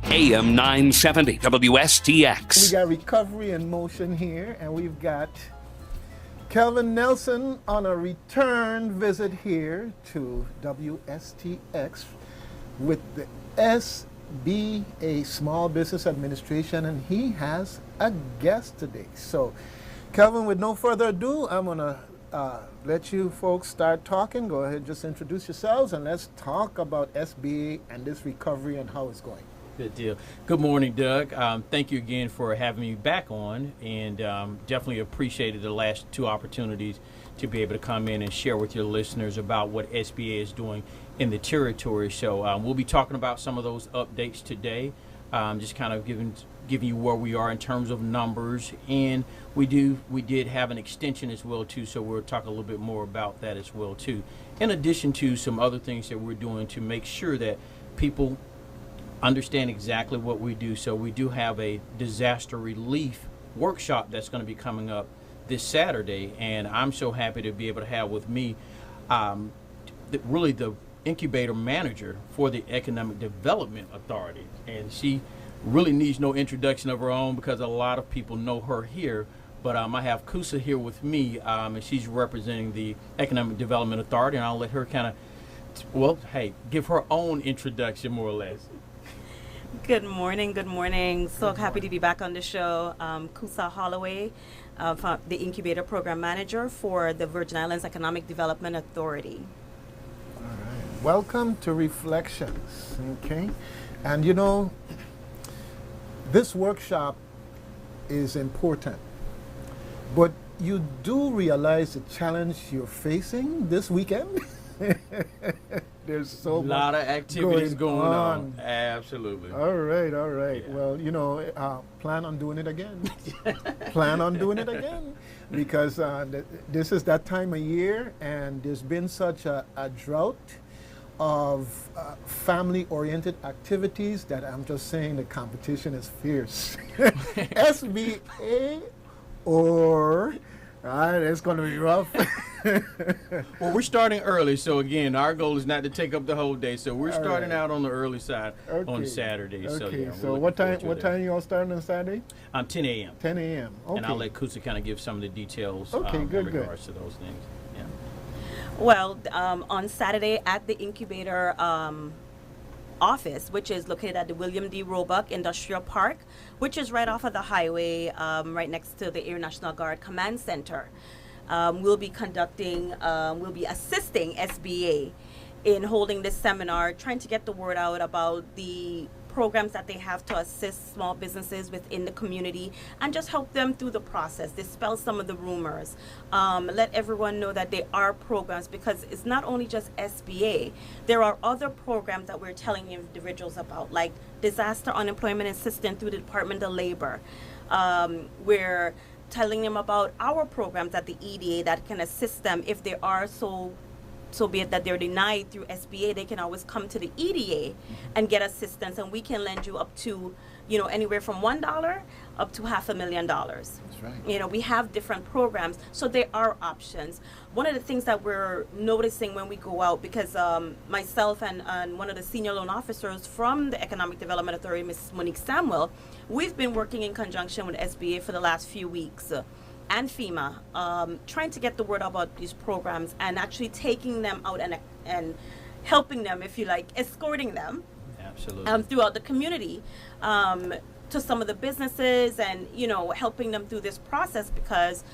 AM 970 WSTX. We got Recovery in Motion here, and we've got Kelvin Nelson on a return visit here to WSTX with the SBA Small Business Administration, and he has a guest today. So, Kelvin, with no further ado, I'm going to let you folks start talking. Go ahead, just introduce yourselves, and let's talk about SBA and this recovery and how it's going. Good deal. Good morning, Doug. Thank you again for having me back on, and definitely appreciated the last two opportunities to be able to come in and share with your listeners about what SBA is doing in the territory. So we'll be talking about some of those updates today, just kind of giving you where we are in terms of numbers, and we did have an extension as well too, so we'll talk a little bit more about that as well too, in addition to some other things that we're doing to make sure that people understand exactly what we do. So we do have a disaster relief workshop that's going to be coming up this Saturday, and I'm so happy to be able to have with me really the incubator manager for the Economic Development Authority, and she really needs no introduction of her own because a lot of people know her here, but I have Cusa here with me, and she's representing the Economic Development Authority, and I'll let her kind of, give her own introduction more or less. Good morning. Good morning. So happy to be back on the show. Cusa Holloway, the Incubator Program Manager for the Virgin Islands Economic Development Authority. All right. Welcome to Reflections. Okay. And you know, this workshop is important, but you do realize the challenge you're facing this weekend? There's so much. A lot of activities going on. Absolutely. All right. Yeah. Well, you know, plan on doing it again. Plan on doing it again. Because this is that time of year, and there's been such a drought of family-oriented activities that I'm just saying the competition is fierce. SBA or... All right, it's going to be rough. Well, we're starting early, so again, our goal is not to take up the whole day. So we're starting out on the early side on Saturday. Okay, So, so what time you all starting on Saturday? 10 a.m. 10 a.m. Okay. And I'll let Cusa kind of give some of the details good, in regards to those things. Yeah. Well, on Saturday at the Incubator office, which is located at the William D. Roebuck Industrial Park, which is right off of the highway, right next to the Air National Guard Command Center. We'll be assisting SBA in holding this seminar, trying to get the word out about the programs that they have to assist small businesses within the community and just help them through the process, dispel some of the rumors, let everyone know that there are programs, because it's not only just SBA. There are other programs that we're telling individuals about, like disaster unemployment assistance through the Department of Labor. We're telling them about our programs at the EDA that can assist them if they are so be it that they're denied through SBA. They can always come to the EDA and get assistance, and we can lend you up to, anywhere from $1 up to $500,000. That's right. We have different programs, so there are options. One of the things that we're noticing when we go out, because myself and one of the senior loan officers from the Economic Development Authority, Ms. Monique Samuel, we've been working in conjunction with SBA for the last few weeks. And FEMA, trying to get the word about these programs and actually taking them out and helping them, if you like, escorting them throughout the community to some of the businesses, and helping them through this process, because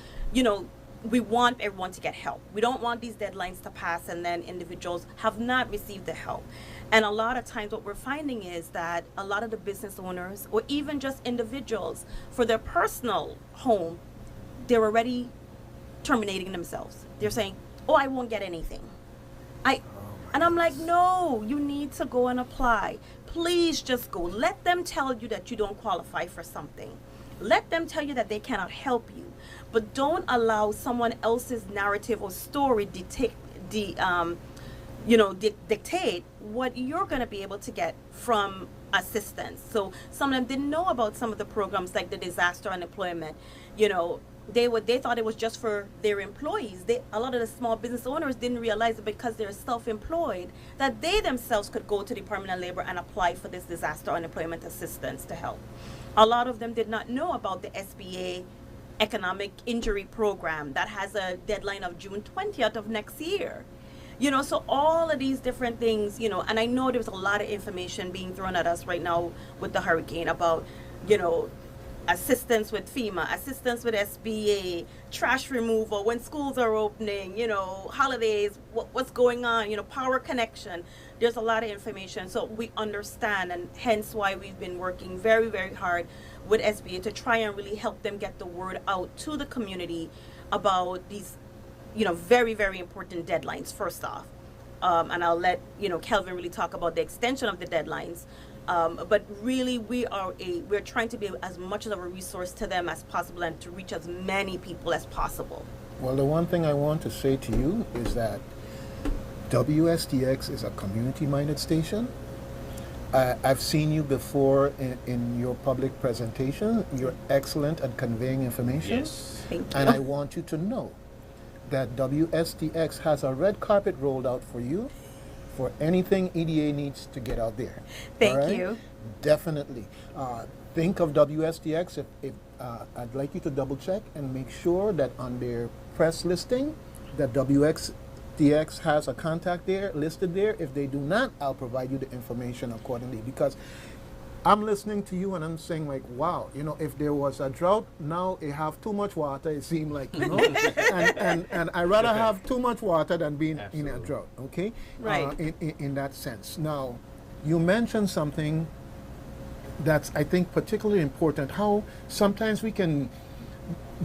we want everyone to get help. We don't want these deadlines to pass and then individuals have not received the help. And a lot of times what we're finding is that a lot of the business owners, or even just individuals, for their personal home, they're already terminating themselves. They're saying, "Oh, I won't get anything." And I'm like, "No, you need to go and apply. Please just go. Let them tell you that you don't qualify for something. Let them tell you that they cannot help you. But don't allow someone else's narrative or story dictate what you're going to be able to get from assistance." So some of them didn't know about some of the programs like the disaster unemployment. they thought it was just for their employees. A lot of the small business owners didn't realize that because they're self-employed, that they themselves could go to the Department of Labor and apply for this disaster unemployment assistance to help. A lot of them did not know about the SBA Economic Injury Program that has a deadline of June 20th of next year. So all of these different things, and I know there's a lot of information being thrown at us right now with the hurricane about, assistance with FEMA, assistance with SBA, trash removal when schools are opening, holidays, what's going on, power connection. There's a lot of information. So we understand, and hence why we've been working very, very hard with SBA to try and really help them get the word out to the community about these, very, very important deadlines, first off. And I'll let, Kelvin really talk about the extension of the deadlines. But really, we're trying to be as much of a resource to them as possible and to reach as many people as possible. Well, the one thing I want to say to you is that WSTX is a community-minded station. I've seen you before in your public presentation. You're excellent at conveying information. Yes. Thank you. And I want you to know that WSTX has a red carpet rolled out for you for anything EDA needs to get out there. Thank All right? you. Definitely. Think of WSTX. If I'd like you to double check and make sure that on their press listing that WSTX has a contact there, listed there. If they do not, I'll provide you the information accordingly, because I'm listening to you and I'm saying, like, wow, if there was a drought, now it have too much water, it seemed like, and I'd rather have too much water than being in a drought, okay? Right. In that sense. Now, you mentioned something that's, I think, particularly important, how sometimes we can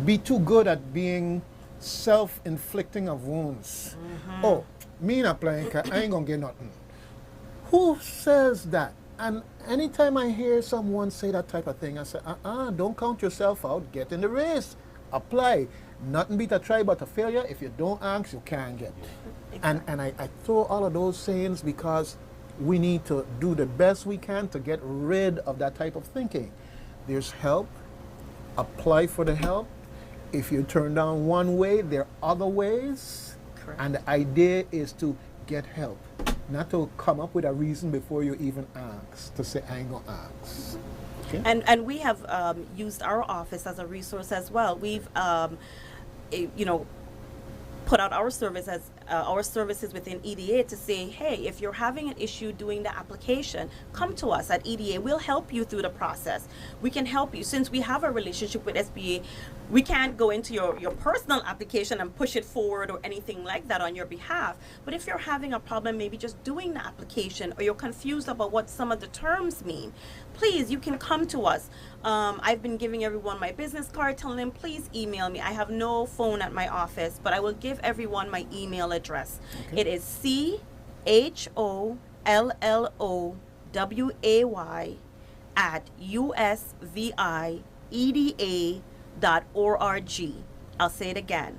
be too good at being self-inflicting of wounds. Oh, me not playing, I ain't gonna get nothing. Who says that? And anytime I hear someone say that type of thing, I say, don't count yourself out. Get in the race. Apply. Nothing beat a try but a failure. If you don't ask, you can't get. Exactly. And I throw all of those sayings because we need to do the best we can to get rid of that type of thinking. There's help. Apply for the help. If you turn down one way, there are other ways. Correct. And the idea is to get help. Not to come up with a reason before you even ask, to say, I ain't gonna ask. Okay? And we have used our office as a resource as well. We've, put out our services within EDA to say, hey, if you're having an issue doing the application, come to us at EDA. We'll help you through the process. We can help you. Since we have a relationship with SBA, we can't go into your personal application and push it forward or anything like that on your behalf. But if you're having a problem, maybe just doing the application, or you're confused about what some of the terms mean, please, you can come to us. I've been giving everyone my business card, telling them, please email me. I have no phone at my office, but I will give everyone my email address. Okay. It is CHOLLOWY@USVIEDA.org. I'll say it again.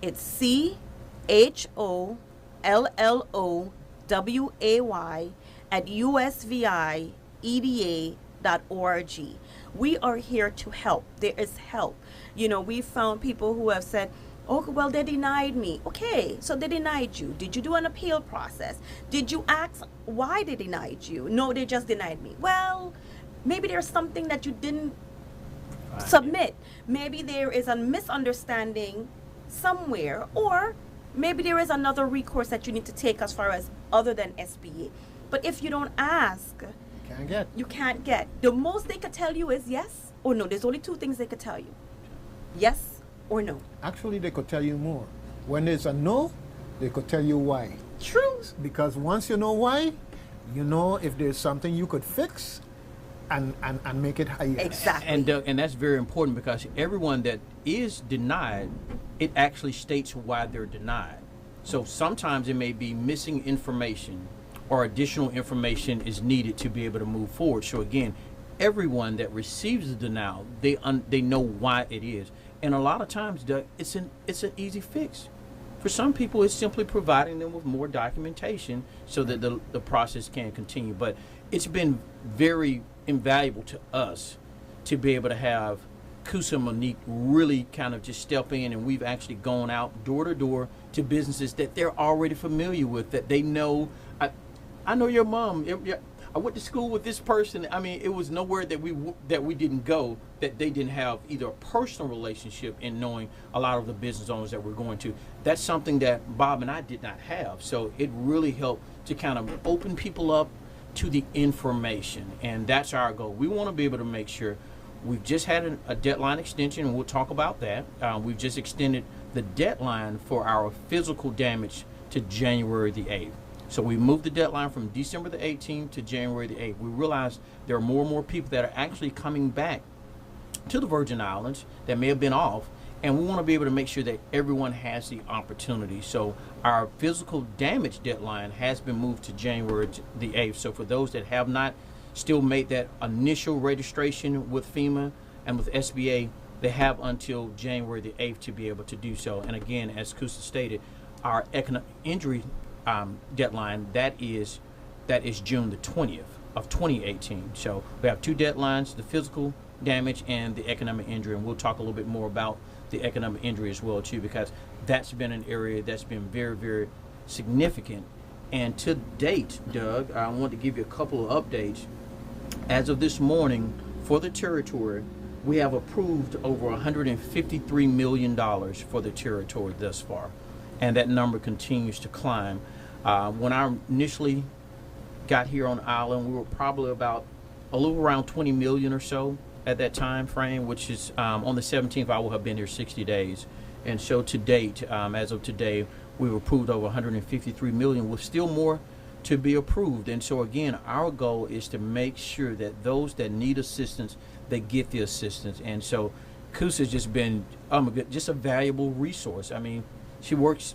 It's CHOLLOWY@USVIEDA.org. We are here to help. There is help. We've found people who have said, oh, well, they denied me. Okay, so they denied you. Did you do an appeal process? Did you ask why they denied you? No, they just denied me. Well, maybe there's something that you didn't submit. Maybe there is a misunderstanding somewhere, or maybe there is another recourse that you need to take as far as other than SBA. But if you don't ask, you can't get. The most they could tell you is yes or no. There's only two things they could tell you. Yes or no. Actually, they could tell you more. When there's a no, they could tell you why. True. Because once you know why, you know if there's something you could fix and make it higher. Exactly. And that's very important, because everyone that is denied, it actually states why they're denied. So sometimes it may be missing information, or additional information is needed to be able to move forward. So again, everyone that receives the denial, they know why it is. And a lot of times, Doug, it's an easy fix. For some people, it's simply providing them with more documentation so that the process can continue. But it's been very invaluable to us to be able to have Cusa and Monique really kind of just step in, and we've actually gone out door to door to businesses that they're already familiar with, that they know. I know your mom. I went to school with this person. I mean, it was nowhere that we didn't go that they didn't have either a personal relationship in knowing a lot of the business owners that we're going to. That's something that Bob and I did not have. So it really helped to kind of open people up to the information, and that's our goal. We want to be able to make sure. We've just had a deadline extension, and we'll talk about that. We've just extended the deadline for our physical damage to January the 8th. So we moved the deadline from December the 18th to January the 8th. We realize there are more and more people that are actually coming back to the Virgin Islands that may have been off, and we want to be able to make sure that everyone has the opportunity. So our physical damage deadline has been moved to January the 8th. So for those that have not still made that initial registration with FEMA and with SBA, they have until January the 8th to be able to do so. And again, as Cusa stated, our economic injury deadline, that is June the 20th of 2018. So we have two deadlines, the physical damage and the economic injury, and we'll talk a little bit more about the economic injury as well too, because that's been an area that's been very, very significant. And to date, Doug, I want to give you a couple of updates. As of this morning, for the territory, we have approved over $153 million for the territory thus far, and that number continues to climb. When I initially got here on the island, we were probably about a little around 20 million or so at that time frame, which is on the 17th, I will have been here 60 days. And so to date, as of today, we've approved over 153 million with still more to be approved. And so again, our goal is to make sure that those that need assistance, they get the assistance. And so Cusa has just been just a valuable resource. I mean, she works,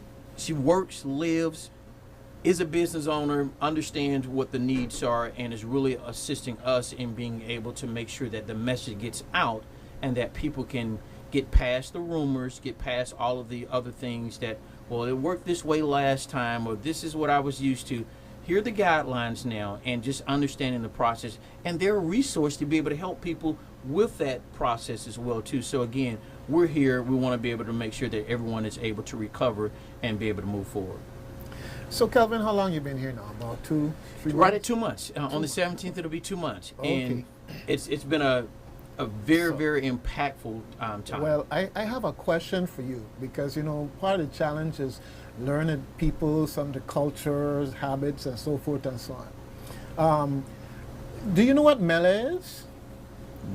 lives, is a business owner, understands what the needs are, and is really assisting us in being able to make sure that the message gets out and that people can get past the rumors, get past all of the other things that, well, it worked this way last time, or this is what I was used to. Here are the guidelines now, and just understanding the process. And they're a resource to be able to help people with that process as well, too. So again, we're here. We want to be able to make sure that everyone is able to recover and be able to move forward. So, Kelvin, how long you been here now? About 2-3 months? Right at 2 months. On the 17th, it'll be 2 months. Okay. And it's been a very, very impactful time. Well, I have a question for you, because, you know, part of the challenge is learning people, some of the cultures, habits, and so forth and so on. Do you know what melee is?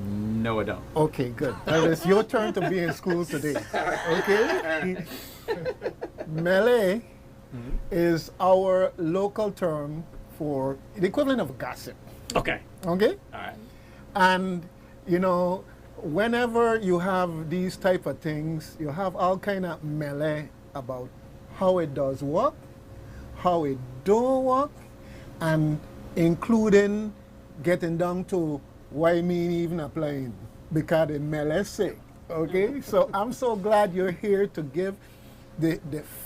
No, I don't. Okay, good. Well, it's your turn to be in school today. Okay? Melee is our local term for the equivalent of gossip. Okay. Okay? All right. And, you know, whenever you have these type of things, you have all kind of melee about how it does work, how it don't work, and including getting down to why me even applying, because the melee say. Okay? So I'm so glad you're here to give the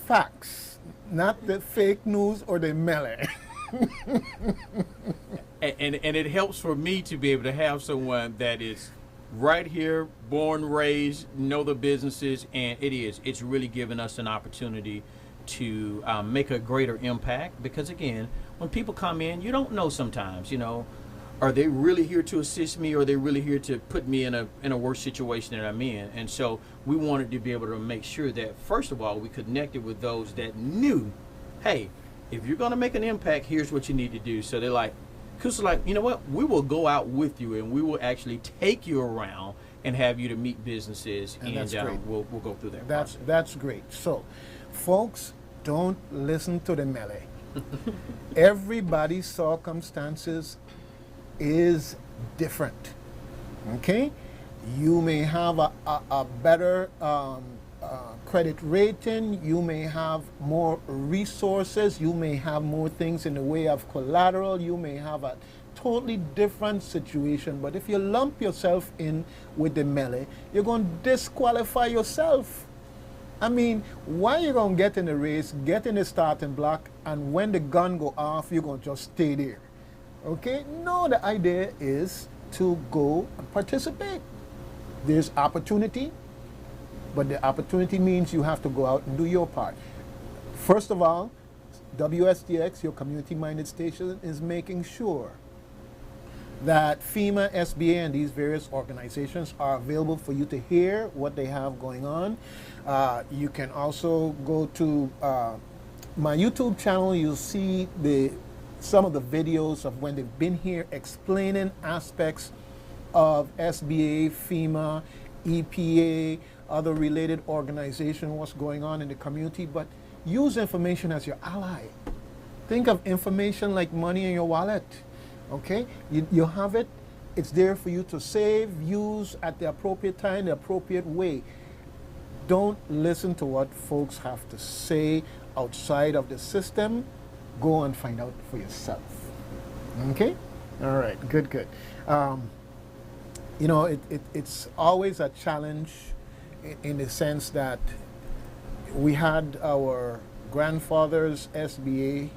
facts, not the fake news or the melee. And it helps for me to be able to have someone that is right here, born, raised, know the businesses, and it's really given us an opportunity to make a greater impact, because again, when people come in, you don't know sometimes, you know, are they really here to assist me, or are they really here to put me in a worse situation that I'm in? And so we wanted to be able to make sure that, first of all, we connected with those that knew, hey, if you're going to make an impact, here's what you need to do. So they're like, Cusa, like, you know what, we will go out with you, and we will actually take you around and have you to meet businesses, and that's great. We'll go through that. That's great. So, folks, don't listen to the melee. Everybody's circumstances is different. Okay? You may have a better credit rating, you may have more resources, you may have more things in the way of collateral, you may have a totally different situation, but if you lump yourself in with the melee, you're going to disqualify yourself. I mean, why you going to get in the race, get in the starting block, and when the gun go off, you're going to just stay there? Okay? No, the idea is to go and participate. there's opportunity, but the opportunity means you have to go out and do your part. First of all, WSTX, your community-minded station, is making sure that FEMA, SBA, and these various organizations are available for you to hear what they have going on. You can also go to my YouTube channel. You'll see some of the videos of when they've been here explaining aspects of SBA, FEMA, EPA, other related organizations, what's going on in the community. But use information as your ally. Think of information like money in your wallet. Okay, you have it. It's there for you to save, use at the appropriate time, the appropriate way. Don't listen to what folks have to say outside of the system. Go and find out for yourself. Okay? All right, good. You know, it's always a challenge in the sense that we had our grandfather's SBA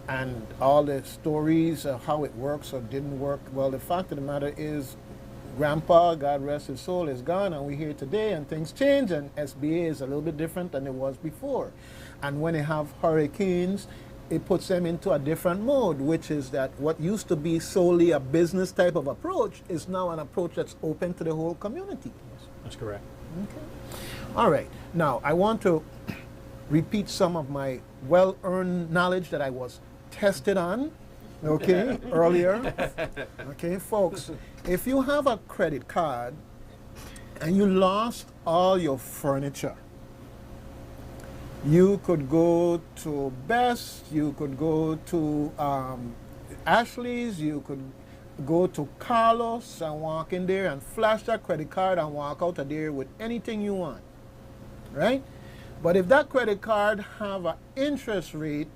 and all the stories of how it works or didn't work. Well, the fact of the matter is, Grandpa, God rest his soul, is gone, and we're here today, and things change, and SBA is a little bit different than it was before. And when they have hurricanes, it puts them into a different mode, which is that what used to be solely a business type of approach is now an approach that's open to the whole community. That's correct. Okay. All right. Now, I want to repeat some of my well-earned knowledge that I was tested on, okay, earlier. Okay, folks, if you have a credit card and you lost all your furniture, you could go to Best, you could go to Ashley's, you could go to Carlos and walk in there and flash that credit card and walk out of there with anything you want, right? But if that credit card have an interest rate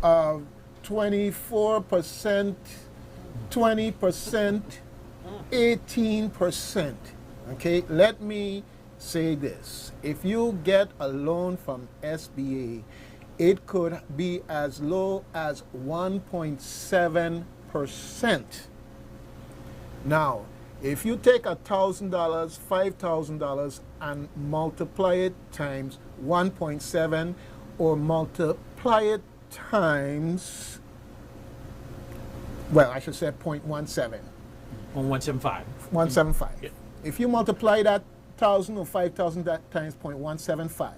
of 24%, 20%, 18%, okay, let me say this. If you get a loan from SBA, it could be as low as 1.7%. Now, if you take $1,000, $5,000, and multiply it times 1.7, or multiply it times, well, I should say 0.17. 175. 175. Yeah. If you multiply that 1,000 or 5,000 that times 0.175,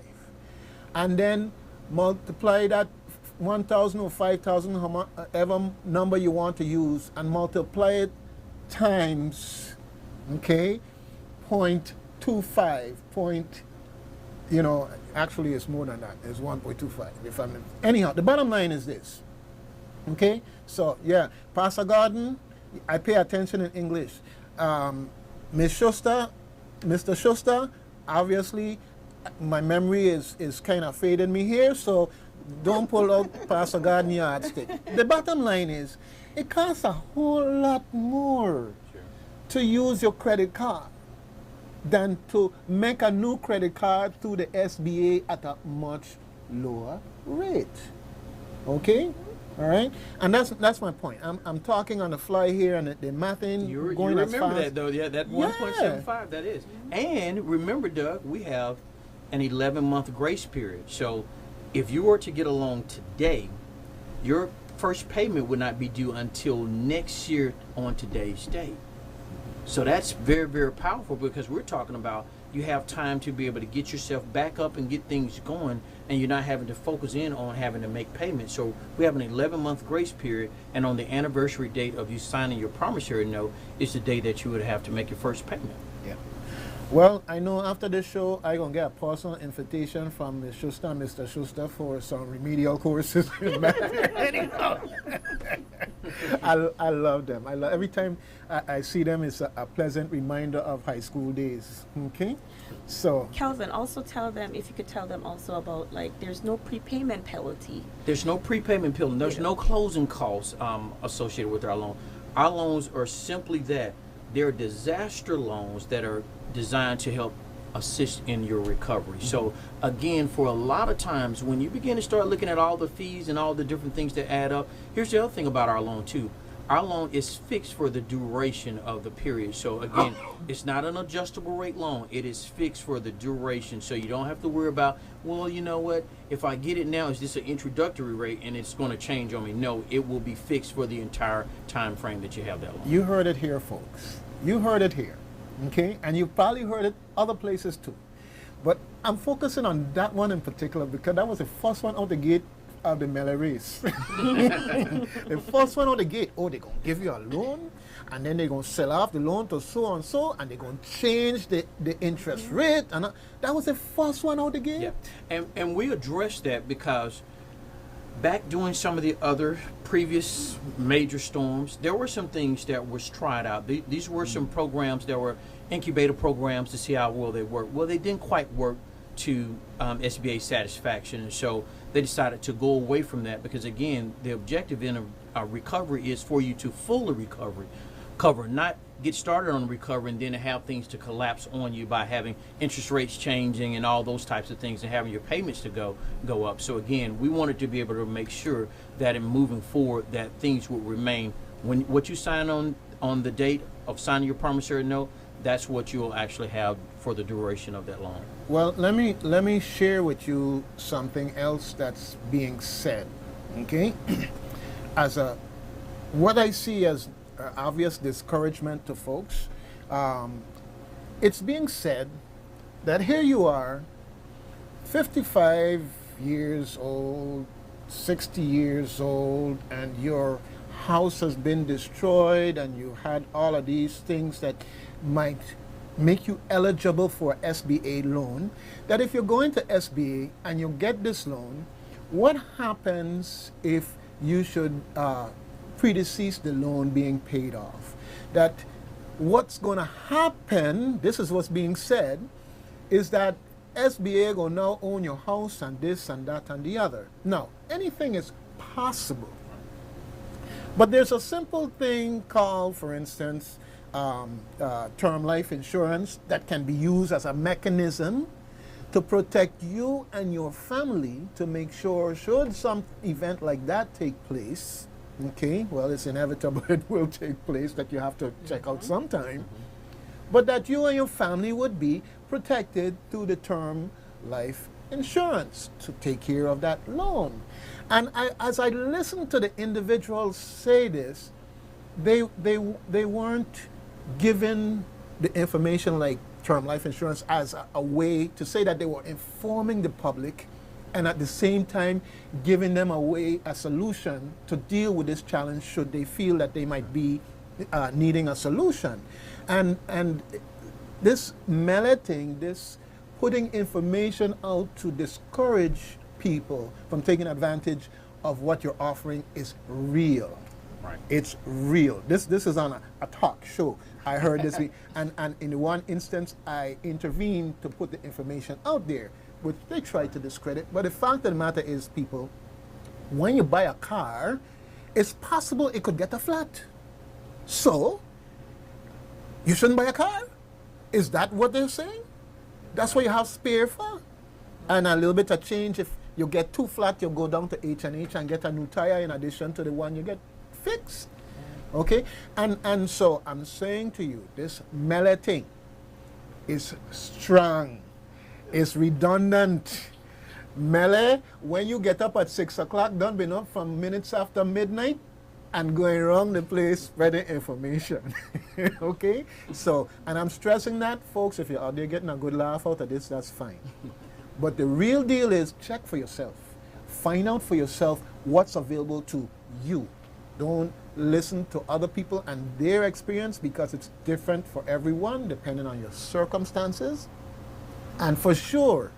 and then multiply that 1,000 or 5,000, however number you want to use, and multiply it times, okay, 0.25, actually it's more than that. It's 1.25. Anyhow, the bottom line is this, okay? So, yeah, Pastor Gordon, I pay attention in English. Ms. Schuster, Mr. Schuster, obviously, my memory is kind of fading me here, so don't pull out Pastor Gordon yardstick. The bottom line is, it costs a whole lot more to use your credit card than to make a new credit card through the SBA at a much lower rate. Okay? All right? And that's my point. I'm talking on the fly here, and the math ain't going as fast. You remember that, though. Yeah, that 1.75, that is. And remember, Doug, we have an 11-month grace period. So if you were to get a loan today, your first payment would not be due until next year on today's date. So that's very, very powerful, because we're talking about you have time to be able to get yourself back up and get things going, and you're not having to focus in on having to make payments. So we have an 11-month grace period, and on the anniversary date of you signing your promissory note is the day that you would have to make your first payment. Yeah. Well, I know after this show, I'm going to get a personal invitation from Ms. Schuster and Mr. Schuster for some remedial courses. Anyhow, I love them. Every time I see them, it's a pleasant reminder of high school days. Okay? So, Kelvin, also tell them, if you could tell them also about, like, there's no prepayment penalty. There's no prepayment penalty. There's no closing costs associated with our loan. Our loans are simply that. They're disaster loans that are designed to help assist in your recovery. So again, for a lot of times when you begin to start looking at all the fees and all the different things that add up, here's the other thing about our loan too. our loan is fixed for the duration of the period. So again, it's not an adjustable rate loan. It is fixed for the duration. So you don't have to worry about, well, you know what, if I get it now, is this an introductory rate and it's going to change on me? No, it will be fixed for the entire time frame that you have that loan. You heard it here, folks. You heard it here, okay? And you probably heard it other places too. But I'm focusing on that one in particular because that was the first one out the gate of the Mele race. The first one out the gate, oh, they're going to give you a loan, and then they're going to sell off the loan to so and so, and they're going to change the interest rate. And that was the first one out the gate. Yeah. And we addressed that because back during some of the other previous major storms, there were some things that was tried out. These were some programs that were incubator programs to see how well they work. Well, they didn't quite work to SBA satisfaction, and so they decided to go away from that because, again, the objective in a recovery is for you to fully cover, not get started on recovery and then have things to collapse on you by having interest rates changing and all those types of things and having your payments to go up. So again, we wanted to be able to make sure that in moving forward that things would remain. When what you sign on the date of signing your promissory note, that's what you'll actually have for the duration of that loan. Well, let me share with you something else that's being said, okay? What I see as obvious discouragement to folks, it's being said that here you are, 55 years old, 60 years old, and your house has been destroyed, and you had all of these things that might make you eligible for SBA loan, that if you're going to SBA and you get this loan, what happens if you should predecease the loan being paid off? That what's going to happen, this is what's being said, is that SBA will now own your house and this and that and the other. Now, anything is possible. But there's a simple thing called, for instance, term life insurance that can be used as a mechanism to protect you and your family to make sure should some event like that take place, okay, well, it's inevitable it will take place, that you have to check out sometime, but that you and your family would be protected through the term life insurance to take care of that loan. And as I listened to the individuals say this, they weren't given the information like term life insurance as a way to say that they were informing the public and at the same time giving them a solution to deal with this challenge should they feel that they might be needing a solution. And this melting, this putting information out to discourage people from taking advantage of what you're offering is real. Right. It's real. This is on a talk show. I heard this week, and in one instance, I intervened to put the information out there, which they tried to discredit. But the fact of the matter is, people, when you buy a car, it's possible it could get a flat. So, you shouldn't buy a car? Is that what they're saying? That's what you have spare for? And a little bit of change. If you get too flat, you'll go down to H&H and get a new tire in addition to the one you get fixed. Okay? And so I'm saying to you, this Mele thing is strong. It's redundant. Mele, when you get up at 6 o'clock, don't be up from minutes after midnight and going around the place spreading information. Okay? So, and I'm stressing that, folks, if you're out there getting a good laugh out of this, that's fine. But the real deal is check for yourself. Find out for yourself what's available to you. Don't listen to other people and their experience because it's different for everyone depending on your circumstances. And for sure,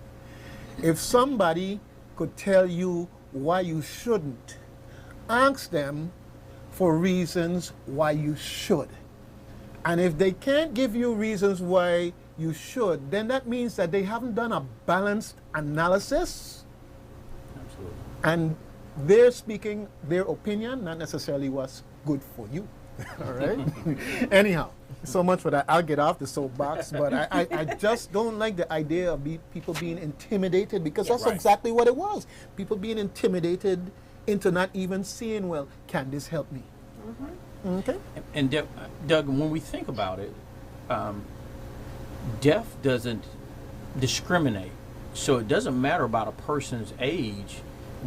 if somebody could tell you why you shouldn't, ask them for reasons why you should. And if they can't give you reasons why you should, then that means that they haven't done a balanced analysis. Absolutely. And they're speaking their opinion, not necessarily what's good for you. All right? Anyhow, so much for that. I'll get off the soapbox, but I just don't like the idea of people being intimidated because that's exactly what it was. People being intimidated into not even seeing, well, can this help me? Okay. And Doug, when we think about it, death doesn't discriminate. So it doesn't matter about a person's age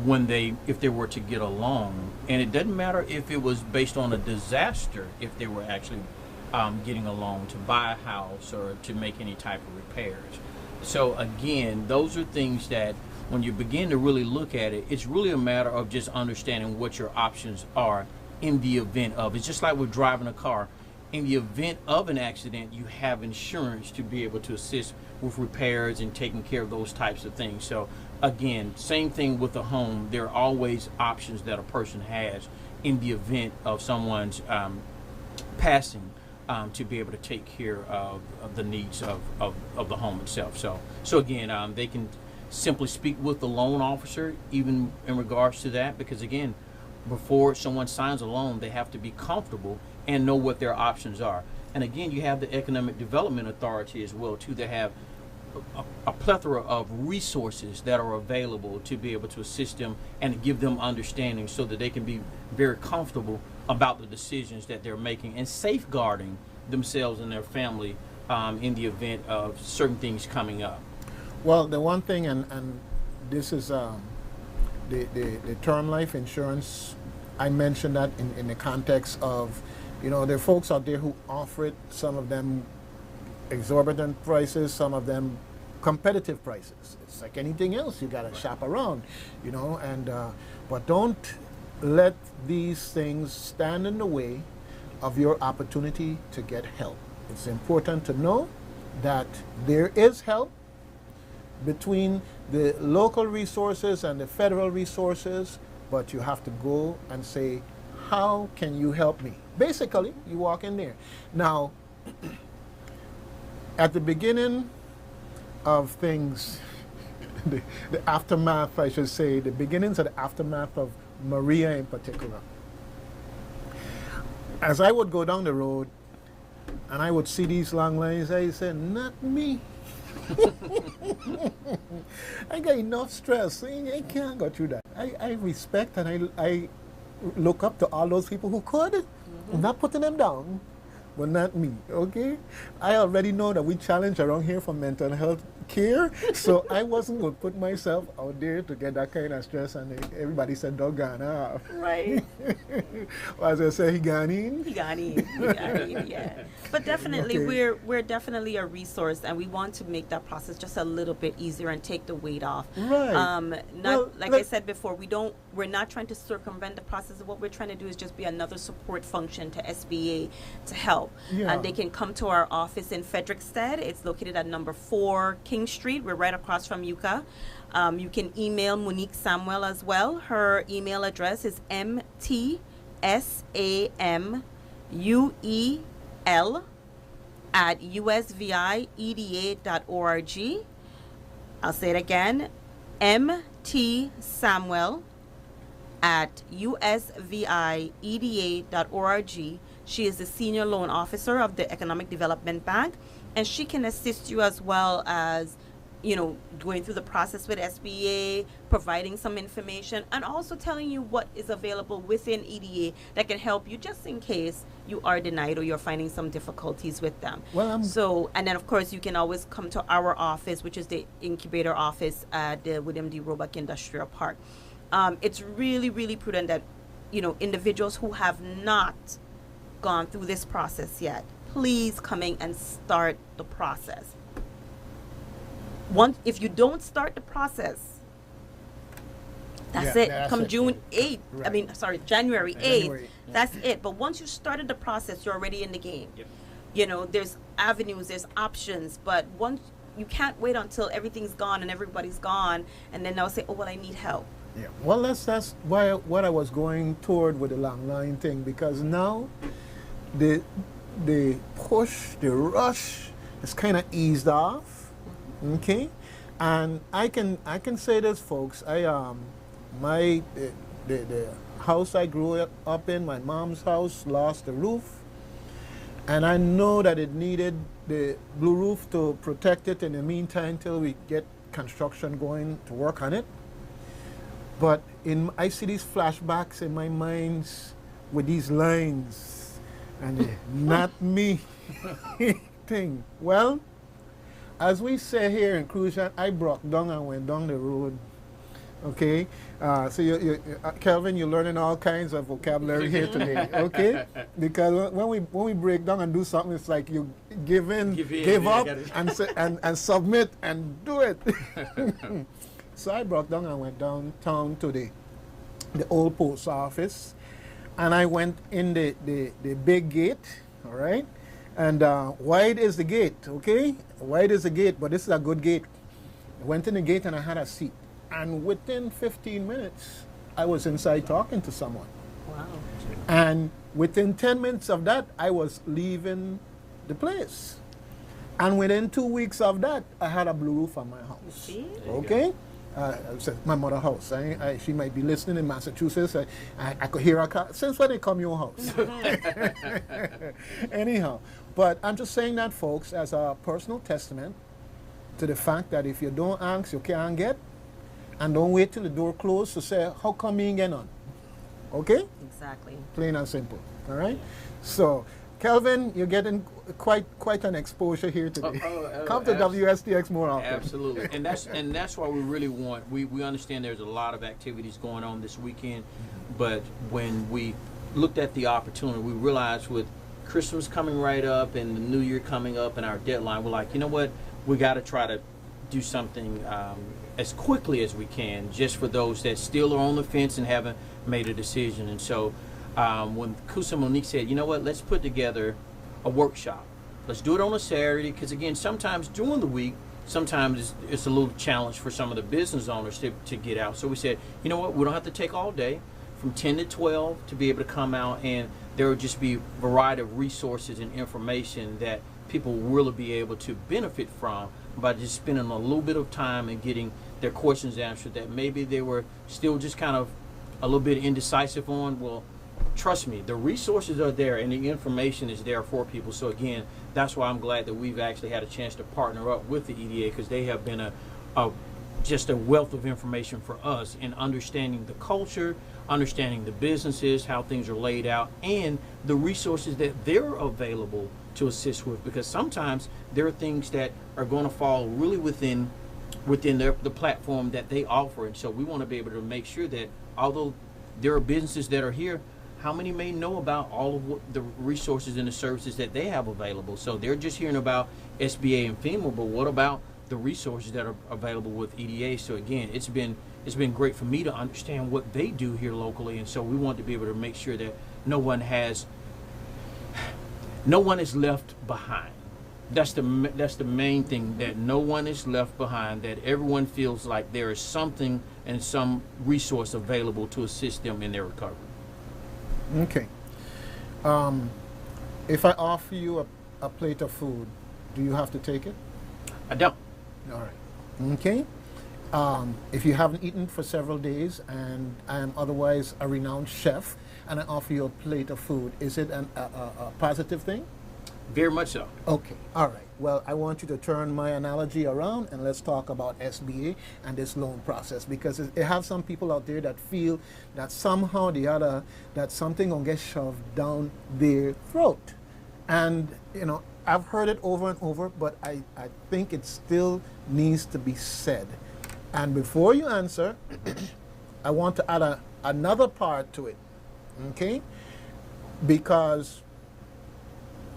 if they were to get a loan, and it doesn't matter if it was based on a disaster, if they were actually getting a loan to buy a house or to make any type of repairs. So again, those are things that when you begin to really look at it, it's really a matter of just understanding what your options are in the event of. It's just like with driving a car. In the event of an accident, you have insurance to be able to assist with repairs and taking care of those types of things. So again, same thing with a home. There are always options that a person has in the event of someone's passing, to be able to take care of the needs of the home itself. So again, they can simply speak with the loan officer even in regards to that, because again, before someone signs a loan, they have to be comfortable and know what their options are. And again, you have the Economic Development Authority as well too, that have a plethora of resources that are available to be able to assist them and give them understanding so that they can be very comfortable about the decisions that they're making and safeguarding themselves and their family in the event of certain things coming up. Well, the one thing, and this is the term life insurance, I mentioned that in the context of, there are folks out there who offer it, some of them exorbitant prices, some of them competitive prices. It's like anything else, you gotta shop around, but don't let these things stand in the way of your opportunity to get help. It's important to know that there is help between the local resources and the federal resources, but you have to go and say, how can you help me? Basically, you walk in there. Now, at the beginning of things, the aftermath, I should say, the beginnings of the aftermath of Maria in particular, as I would go down the road and I would see these long lines, I said, not me. I got enough stress. I can't go through that. I respect and I look up to all those people who could. I'm not putting them down, but not me, okay? I already know that we challenge around here for mental health care, so I wasn't going to put myself out there to get that kind of stress, and everybody said, doggone off. Right. As I say, he got in, yeah. But definitely, Okay. we're definitely a resource, and we want to make that process just a little bit easier and take the weight off. Right. I said before, we're not trying to circumvent the process. What we're trying to do is just be another support function to SBA to help. Yeah. And they can come to our office in Frederickstead. It's located at number 4 King Street. We're right across from Yucca. You can email Monique Samuel as well. Her email address is mtsamuel@usvieda.org. I'll say it again, mtsamuel@usvieda.org. She is the Senior Loan Officer of the Economic Development Bank, and she can assist you as well as, going through the process with SBA, providing some information, and also telling you what is available within EDA that can help you just in case you are denied or you're finding some difficulties with them. And then of course you can always come to our office, which is the Incubator office at the William D. Roebuck Industrial Park. It's really, really prudent that, individuals who have not gone through this process yet, please come in and start the process. If you don't start the process, that's it. Come June 8th, Right. January 8th, January. that's it. But once you started the process, you're already in the game. Yep. There's avenues, there's options, but once you can't wait until everything's gone and everybody's gone, and then they'll say, oh, well, I need help. Yeah. Well, that's what I was going toward with the long line thing, because now the push, the rush is kind of eased off. Okay, and I can say this, folks. The house I grew up in, my mom's house, lost the roof, and I know that it needed the blue roof to protect it in the meantime till we get construction going to work on it. But I see these flashbacks in my mind with these lines and the not me thing. Well, as we say here in Cusa, I broke down and went down the road. Okay, so Kelvin, you're learning all kinds of vocabulary here today. Okay, because when we break down and do something, it's like you give up, and submit and do it. So I broke down and went downtown to the old post office, and I went in the big gate. All right, and wide is the gate. Okay, wide is the gate, but this is a good gate. I went in the gate and I had a seat. And within 15 minutes, I was inside talking to someone. Wow. And within 10 minutes of that, I was leaving the place. And within 2 weeks of that, I had a blue roof on my house. See? Okay? My mother's house. She might be listening in Massachusetts. I could hear her car. Since when they come your house? Anyhow, but I'm just saying that, folks, as a personal testament to the fact that if you don't ask, you can't get. And don't wait till the door closed to say, how come you ain't get on? Okay? Exactly. Plain and simple. All right? So, Kelvin, you're getting quite an exposure here today. Come to WSTX more often. Absolutely. And that's why we really want, we understand there's a lot of activities going on this weekend, but when we looked at the opportunity, we realized with Christmas coming right up and the New Year coming up and our deadline, we're like, you know what? We got to try to do something as quickly as we can, just for those that still are on the fence and haven't made a decision. And so when Cusa Monique said, you know what, let's put together a workshop. Let's do it on a Saturday, because again, sometimes during the week, sometimes it's a little challenge for some of the business owners to get out. So we said, you know what, we don't have to take all day, from 10 to 12 to be able to come out, and there will just be a variety of resources and information that people will really be able to benefit from by just spending a little bit of time and getting their questions answered that maybe they were still just kind of a little bit indecisive on. Well, trust me, the resources are there and the information is there for people. So again, that's why I'm glad that we've actually had a chance to partner up with the EDA, because they have been just a wealth of information for us in understanding the culture, understanding the businesses, how things are laid out, and the resources that they're available to assist with, because sometimes there are things that are going to fall really within the platform that they offer. And so we want to be able to make sure that although there are businesses that are here, how many may know about all of what the resources and the services that they have available? So they're just hearing about SBA and FEMA, but what about the resources that are available with EDA? So again, it's been great for me to understand what they do here locally, and so we want to be able to make sure that no one is left behind. That's the main thing, that no one is left behind, that everyone feels like there is something and some resource available to assist them in their recovery. Okay. If I offer you a plate of food, do you have to take it? I don't. All right. Okay. If you haven't eaten for several days and I am otherwise a renowned chef and I offer you a plate of food, is it a positive thing? Very much so. Okay. All right. Well, I want you to turn my analogy around and let's talk about SBA and this loan process, because it have some people out there that feel that somehow or the other that something gonna get shoved down their throat. And, you know, I've heard it over and over, but I think it still needs to be said. And before you answer, I want to add another part to it, okay? Because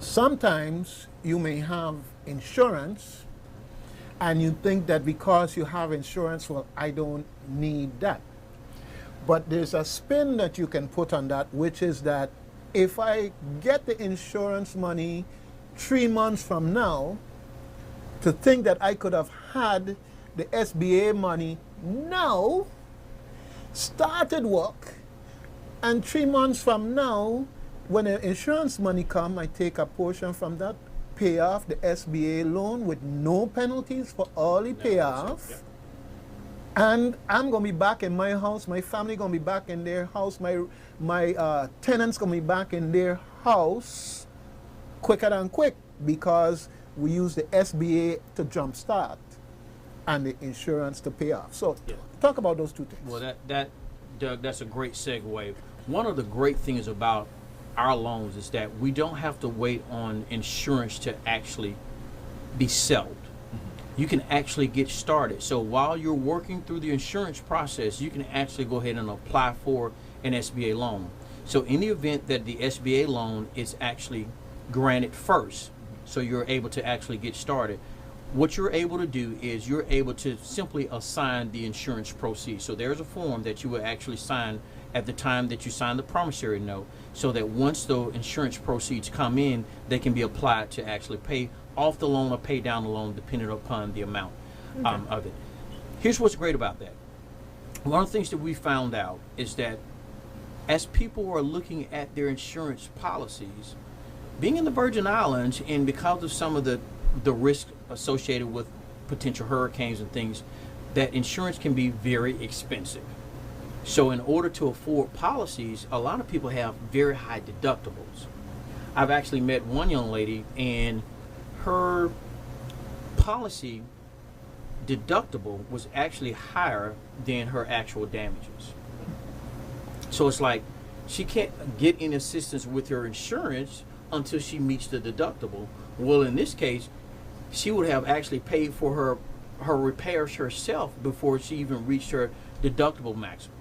sometimes you may have insurance and you think that because you have insurance, well, I don't need that. But there's a spin that you can put on that, which is that if I get the insurance money 3 months from now, to think that I could have had the SBA money now, started work, and 3 months from now, when the insurance money come, I take a portion from that, pay off the SBA loan with no penalties for early payoff, and I'm going to be back in my house, my family going to be back in their house, my tenants going to be back in their house quicker than quick, because we use the SBA to jumpstart and the insurance to pay off. So talk about those two things. Well, Doug, that's a great segue. one of the great things about our loans is that we don't have to wait on insurance to actually be settled. You can actually get started. So while you're working through the insurance process, you can actually go ahead and apply for an SBA loan. So in the event that the SBA loan is actually granted first, so you're able to actually get started, what you're able to do is you're able to simply assign the insurance proceeds. So there's a form that you will actually sign at the time that you sign the promissory note, so that once the insurance proceeds come in, they can be applied to actually pay off the loan or pay down the loan depending upon the amount of it. Here's what's great about that. One of the things that we found out is that as people are looking at their insurance policies, being in the Virgin Islands, and because of some of the risk associated with potential hurricanes and things, that insurance can be very expensive. So in order to afford policies, a lot of people have very high deductibles. I've actually met one young lady, and her policy deductible was actually higher than her actual damages. So it's like she can't get any assistance with her insurance until she meets the deductible. Well, in this case, she would have actually paid for her repairs herself before she even reached her deductible maximum.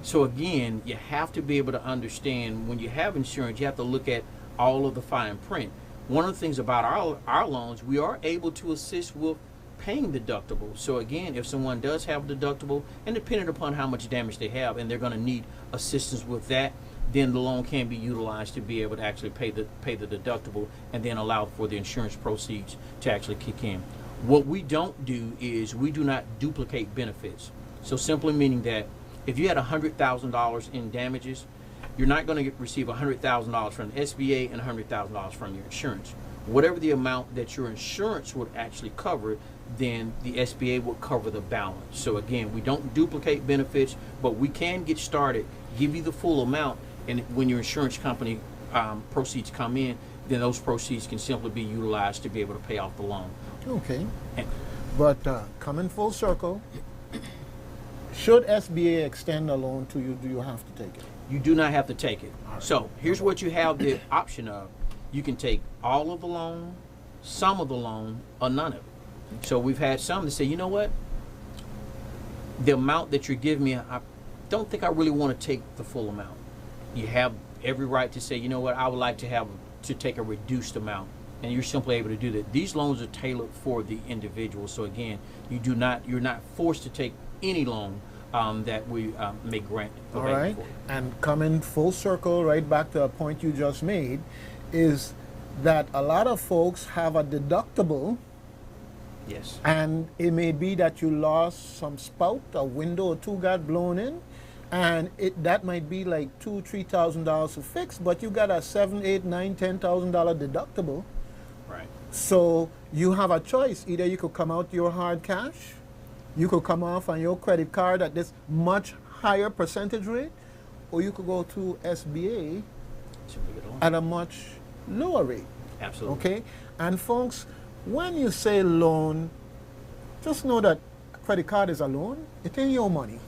So again, you have to be able to understand, when you have insurance, you have to look at all of the fine print. One of the things about our loans, we are able to assist with paying deductibles. So again, if someone does have a deductible, and depending upon how much damage they have, and they're going to need assistance with that, then the loan can be utilized to be able to actually pay the deductible, and then allow for the insurance proceeds to actually kick in. What we don't do is we do not duplicate benefits. So simply meaning that if you had $100,000 in damages, you're not going to receive $100,000 from the SBA and $100,000 from your insurance. Whatever the amount that your insurance would actually cover, then the SBA will cover the balance. So again, we don't duplicate benefits, but we can get started, give you the full amount, and when your insurance company proceeds come in, then those proceeds can simply be utilized to be able to pay off the loan. Okay. But coming full circle, should SBA extend a loan to you, do you have to take it? You do not have to take it. All right. So here's what you have the option of. You can take all of the loan, some of the loan, or none of it. So we've had some that say, you know what, the amount that you're giving me, I don't think I really want to take the full amount. You have every right to say, you know what, I would like to take a reduced amount, and you're simply able to do that. These loans are tailored for the individual. So again, you're not forced to take any loan that we may grant. All right. For. And coming full circle, right back to a point you just made, is that a lot of folks have a deductible. Yes. And it may be that you lost some spout, a window or two got blown in, and that might be like $2,000-$3,000 to fix, but you got a $7,000, $8,000, $9,000, $10,000 deductible. Right. So you have a choice. Either you could come out your hard cash, you could come off on your credit card at this much higher percentage rate, or you could go to SBA at a much lower rate. Absolutely. Okay? And folks, when you say loan, just know that a credit card is a loan. It ain't your money.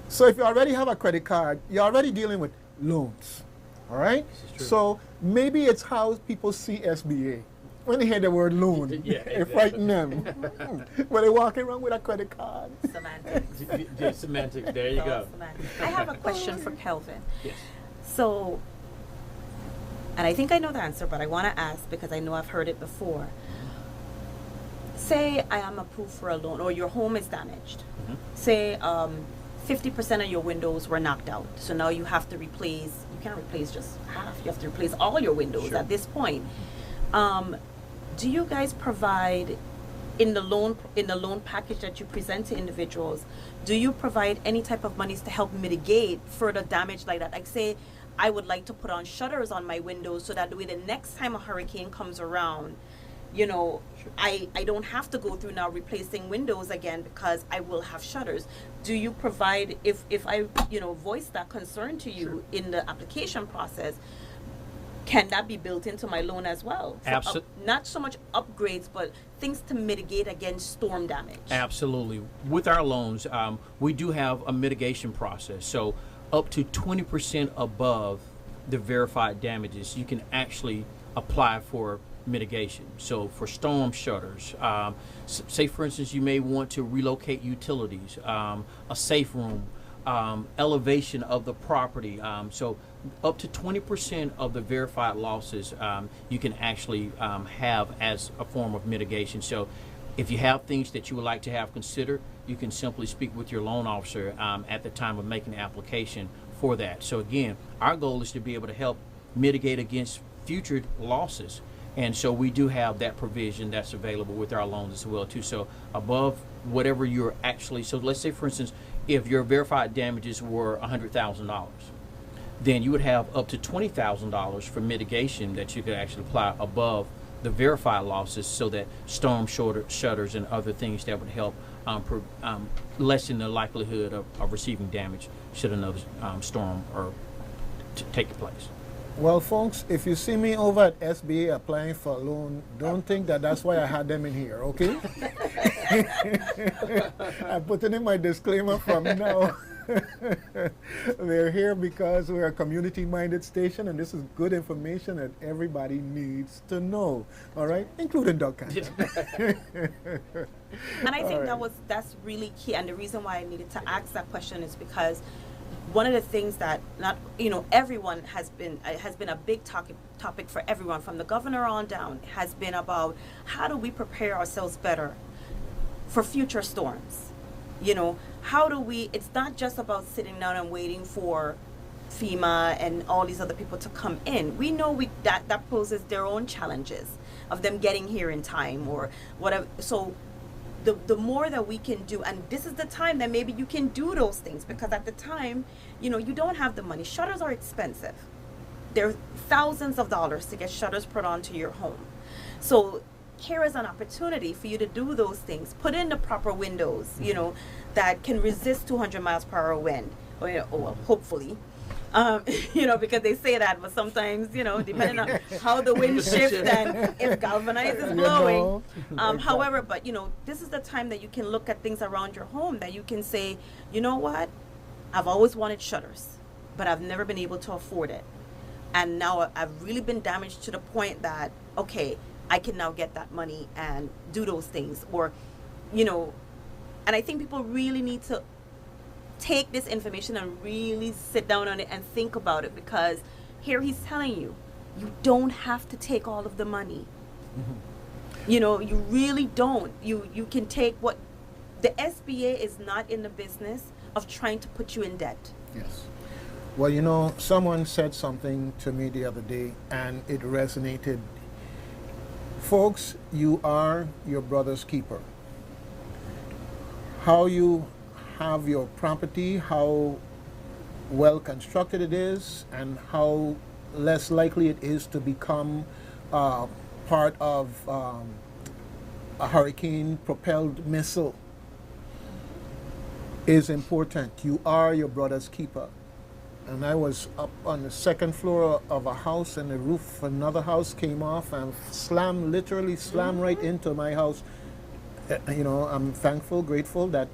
So if you already have a credit card, you're already dealing with loans. All right? This is true. So maybe it's how people see SBA. When they hear the word loan, Yeah, it frightens them. When they walking around with a credit card. Semantics. Semantics. There you go. Semantics. I have a question for Kelvin. Yes. So, and I think I know the answer, but I want to ask because I know I've heard it before. Say I am approved for a loan, or your home is damaged. Mm-hmm. Say 50% of your windows were knocked out. So now you have to replace, you can't replace just half, you have to replace all your windows Sure. at this point. Do you guys provide in the loan package that you present to individuals, do you provide any type of monies to help mitigate further damage like that? Like say I would like to put on shutters on my windows so that the way the next time a hurricane comes around, you know, Sure. I don't have to go through now replacing windows again because I will have shutters. Do you provide, if I, voice that concern to you Sure. in the application process, can that be built into my loan as well? Not so much upgrades, but things to mitigate against storm damage. Absolutely. With our loans, we do have a mitigation process. So up to 20% above the verified damages, you can actually apply for mitigation. So for storm shutters, say for instance, you may want to relocate utilities, a safe room, elevation of the property. So up to 20% of the verified losses you can actually have as a form of mitigation. So if you have things that you would like to have considered, you can simply speak with your loan officer at the time of making the application for that. So again, our goal is to be able to help mitigate against future losses. And so we do have that provision that's available with our loans as well too. So above whatever you're actually, so let's say for instance, if your verified damages were $100,000, then you would have up to $20,000 for mitigation that you could actually apply above the verified losses, so that storm shutters and other things that would help lessen the likelihood of receiving damage should another storm or take place. Well, folks, if you see me over at SBA applying for a loan, don't think that that's why I had them in here, okay? I'm putting in my disclaimer from now. They're here because we're a community-minded station, and this is good information that everybody needs to know, all right? Including Doug Canton. And I think that's really key. And the reason why I needed to ask that question is because one of the things that everyone has been a big topic for everyone, from the governor on down, has been about how do we prepare ourselves better for future storms. How do we, it's not just about sitting down and waiting for FEMA and all these other people to come in. We know that poses their own challenges of them getting here in time or whatever. So the more that we can do, and this is the time that maybe you can do those things, because at the time, you don't have the money. Shutters are expensive. They're thousands of dollars to get shutters put onto your home. So here is an opportunity for you to do those things. Put in the proper windows, that can resist 200 miles per hour wind, or well, hopefully. Because they say that, but sometimes, depending on how the wind shifts and if galvanized is blowing. However, but this is the time that you can look at things around your home that you can say, you know what, I've always wanted shutters, but I've never been able to afford it. And now I've really been damaged to the point that, okay, I can now get that money and do those things. Or, and I think people really need to take this information and really sit down on it and think about it, because here he's telling you, you don't have to take all of the money. Mm-hmm. You really don't. You can take what the SBA is not in the business of trying to put you in debt. Yes. Well, someone said something to me the other day and it resonated. Folks, you are your brother's keeper. How you have your property, how well constructed it is, and how less likely it is to become part of a hurricane-propelled missile is important. You are your brother's keeper. And I was up on the second floor of a house, and the roof of another house came off and literally slammed right into my house. I'm thankful, grateful that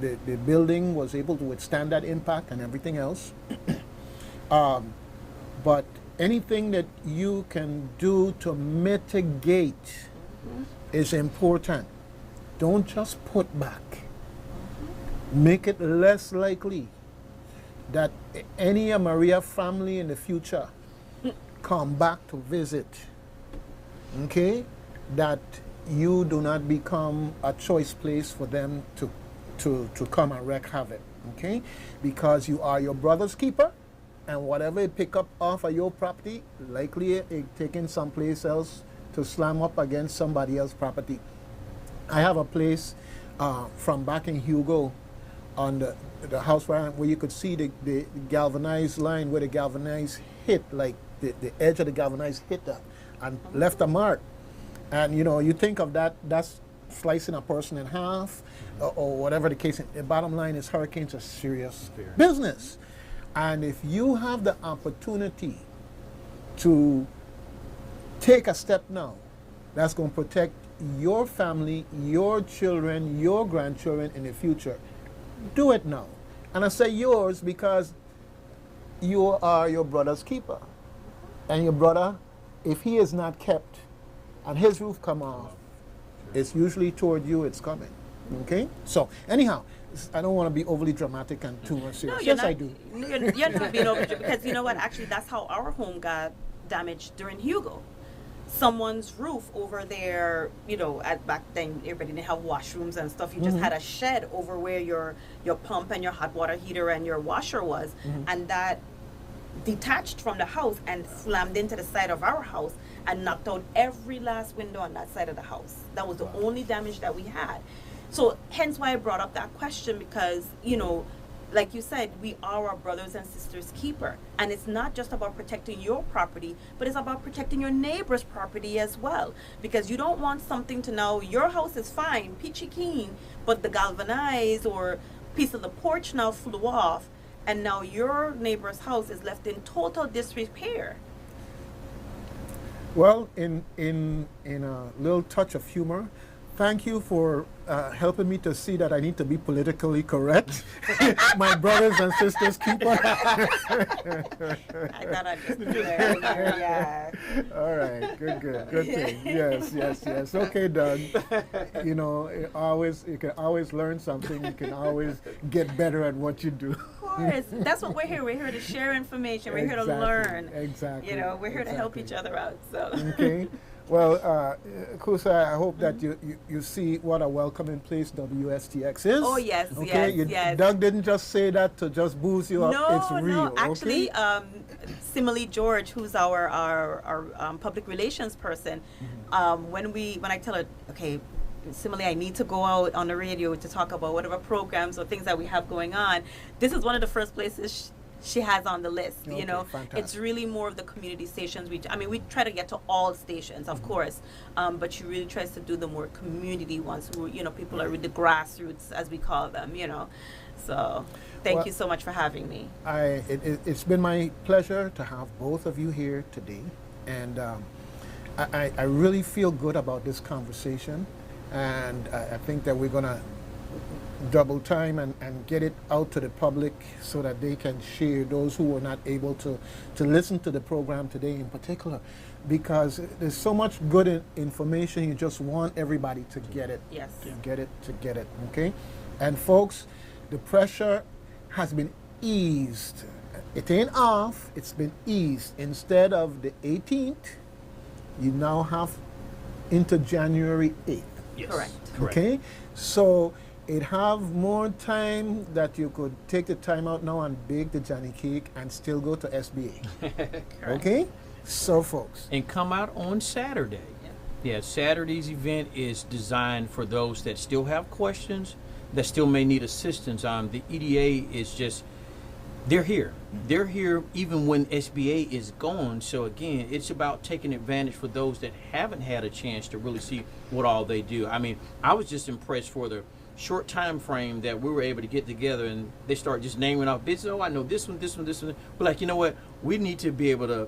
the building was able to withstand that impact and everything else. But anything that you can do to mitigate is important. Don't just put back. Make it less likely that any Maria family in the future come back to visit, okay? That you do not become a choice place for them to come and wreak havoc, okay? Because you are your brother's keeper, and whatever it pick up off of your property, likely it taken someplace else to slam up against somebody else's property. I have a place from back in Hugo on the house where you could see the galvanized line where the galvanized hit, like the edge of the galvanized hit that and left a mark. And you think of that's slicing a person in half or whatever the case. The bottom line is hurricanes are serious business. And if you have the opportunity to take a step now, that's going to protect your family, your children, your grandchildren in the future. Do it now. And I say yours because you are your brother's keeper. And your brother, if he is not kept and his roof come off, it's usually toward you it's coming. Okay? So, anyhow, I don't want to be overly dramatic and too much serious. Yes, I do. You're not being over because you know what? Actually, that's how our home got damaged during Hugo. Someone's roof over there, you know, at back then everybody didn't have washrooms and stuff. You just had a shed over where your pump and your hot water heater and your washer was, and that detached from the house and slammed into the side of our house and knocked out every last window on that side of the house. That was the only damage that we had. So hence why I brought up that question, because, you know, like you said, we are our brothers and sisters' keeper. And it's not just about protecting your property, but it's about protecting your neighbor's property as well. Because you don't want something to know your house is fine, peachy keen, but the galvanized or piece of the porch now flew off, and now your neighbor's house is left in total disrepair. Well, in a little touch of humor, thank you for helping me to see that I need to be politically correct. My brothers and sisters keeper. I thought I'd just do that. Yeah. All right, good thing. Yes. Okay, Doug. You know, you can always learn something. You can always get better at what you do. Of course, that's what we're here. We're here to share information. We're here to learn. Exactly. You know, we're here to help each other out. So. Okay. Well, Cusa, I hope that you see what a welcoming place WSTX is. Oh, yes, okay? yes. Doug didn't just say that to just boost you up. It's real. No, actually, okay? Simile George, who's our public relations person, when I tell her, okay, Simile, I need to go out on the radio to talk about whatever programs or things that we have going on, this is one of the first places she has on the list. Okay, you know, fantastic. It's really more of the community stations. We try to get to all stations, of course, but she really tries to do the more community ones who, you know, people are with the grassroots, as we call them, you know. So thank you so much for having me. It's been my pleasure to have both of you here today, and I really feel good about this conversation, and I think that we're going to double time and get it out to the public so that they can share, those who were not able to listen to the program today in particular, because there's so much good information. You just want everybody to get it. Yes. To get it, okay? And folks, the pressure has been eased. It ain't off, it's been eased. Instead of the 18th, you now have into January 8th. Yes. Correct. Okay? So it have more time that you could take the time out now and bake the Johnny cake and still go to SBA. Okay? So folks. And come out on Saturday. Yeah, Saturday's event is designed for those that still have questions, that still may need assistance. The EDA is just, they're here. They're here even when SBA is gone. So again, it's about taking advantage for those that haven't had a chance to really see what all they do. I mean, I was just impressed for the short time frame that we were able to get together, and they start just naming off bits. Oh, I know this one. We're like, you know what? We need to be able to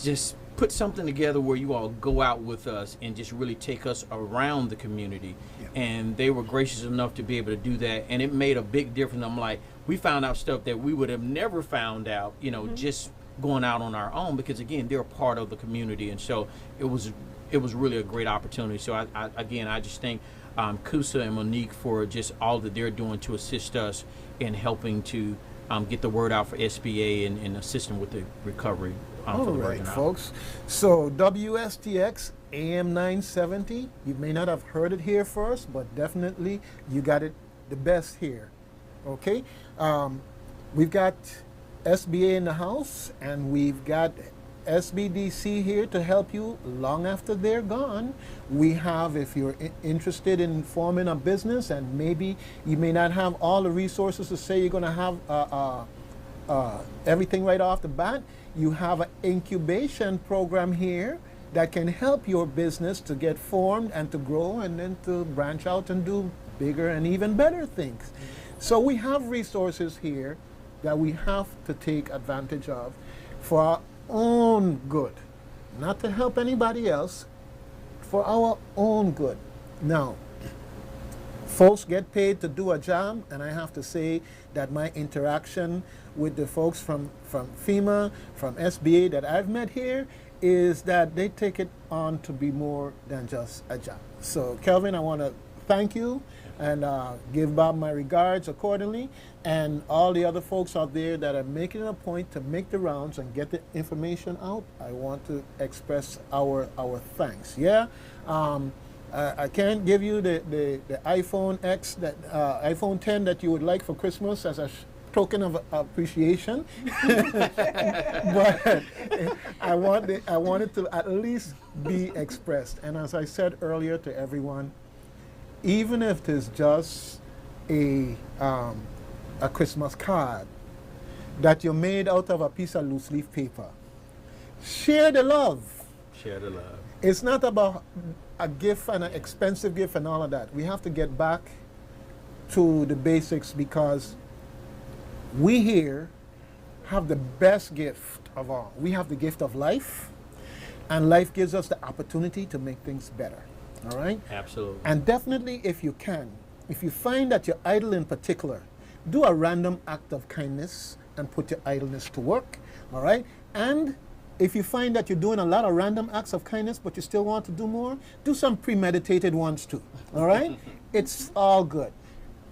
just put something together where you all go out with us and just really take us around the community. Yeah. And they were gracious enough to be able to do that, and it made a big difference. I'm like, we found out stuff that we would have never found out, you know, just going out on our own, because again, they're a part of the community, and so it was really a great opportunity. So I just think Cusa and Monique for just all that they're doing to assist us in helping to get the word out for SBA and assist them with the recovery. All right, folks. So WSTX AM 970. You may not have heard it here first, but definitely you got it the best here. Okay? We've got SBA in the house, and we've got SBDC here to help you long after they're gone. We have, if you're interested in forming a business and maybe you may not have all the resources to say you're going to have everything right off the bat, you have an incubation program here that can help your business to get formed and to grow and then to branch out and do bigger and even better things. So we have resources here that we have to take advantage of for our own good, not to help anybody else, for our own good. Now, Folks get paid to do a job, and I have to say that my interaction with the folks from FEMA, from SBA that I've met here, is that they take it on to be more than just a job. So, Kelvin, I want to thank you and give Bob my regards accordingly, and all the other folks out there that are making it a point to make the rounds and get the information out. I want to express our thanks. Yeah. I can't give you the iPhone X, iPhone 10 that you would like for Christmas as a token of appreciation, but I want it to at least be expressed. And as I said earlier to everyone, even if it is just a Christmas card that you made out of a piece of loose leaf paper, share the love. Share the love. It's not about a gift and an expensive gift and all of that. We have to get back to the basics, because we here have the best gift of all. We have the gift of life, and life gives us the opportunity to make things better. All right? Absolutely. And definitely, if you can, if you find that you're idle in particular, do a random act of kindness and put your idleness to work. All right? And if you find that you're doing a lot of random acts of kindness, but you still want to do more, do some premeditated ones too. All right? It's all good.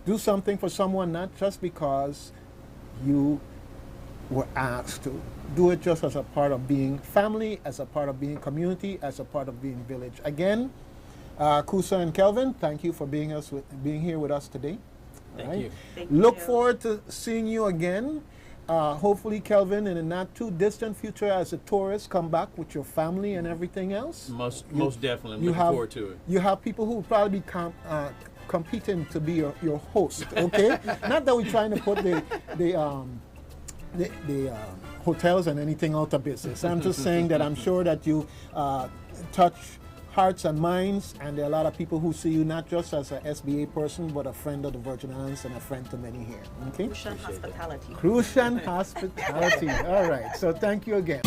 Do something for someone, not just because you were asked to. Do it just as a part of being family, as a part of being community, as a part of being village. Again, Cusa and Kelvin, thank you for being here with us today. Thank you. Look forward to seeing you again. Hopefully, Kelvin, in a not too distant future, as a tourist, come back with your family and everything else. Most definitely. I'm looking forward to it. You have people who will probably be competing to be your host. Okay, not that we're trying to put the hotels and anything out of business. I'm just saying that I'm sure that you touch hearts and minds, and there are a lot of people who see you not just as an SBA person, but a friend of the Virgin Islands and a friend to many here. Okay? Crucian hospitality. Crucian hospitality. All right. So thank you again.